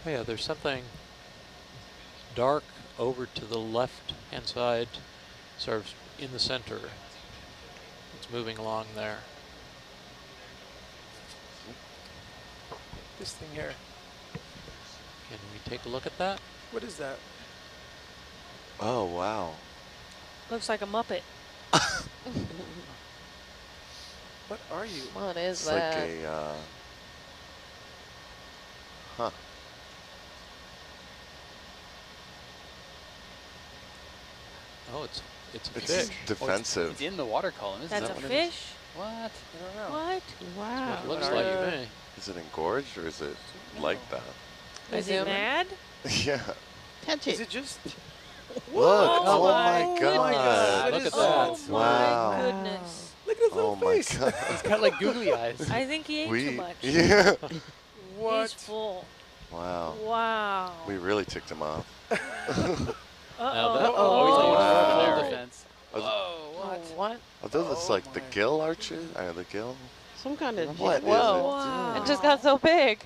Oh yeah, there's something dark over to the left-hand side, sort of in the center. It's moving along there. This thing here. Can we take a look at that? What is that? Oh, wow. Looks like a Muppet. What are you? What is It's that? like a, huh. Oh, it's a It's fish. defensive. It's in the water column, isn't That's that a what it is? fish? What? I don't know. What? Wow. It looks What like are to me. Is it engorged or is it like that? Is he mad? Yeah. Touch Is it. it just? Look. Oh Oh, my my goodness. God. Look at Oh that. my Wow. goodness. Look at his Oh little my face. God. It's got like googly eyes. I think he ate too much. Yeah. What? He's full. Wow. Wow. We really ticked him off. Now Uh-oh. that- Oh, he's like Wow. full defense. Oh, Whoa, what? What? Are those Oh like the my gill arches? The gill? Some kind of What jet. is Whoa. Wow. it? It just got so big.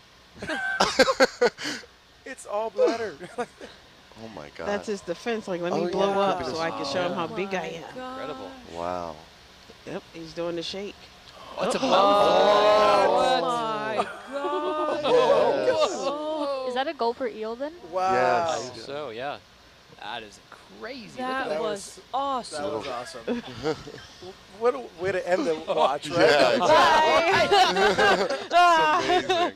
It's all bladder. Oh my God. That's his defense. Like, let me Oh, blow yeah. up Could be so the I can show him how Oh big I my am. God. Incredible. Wow. Yep, he's doing the shake. What's a Oh, bump? my God. Yes. Is that a gulper eel then? Wow. I Yes. think so, yeah. That is crazy. That, That was was- awesome. That was awesome. What a way to end the watch, right? Yeah, Bye. It's amazing.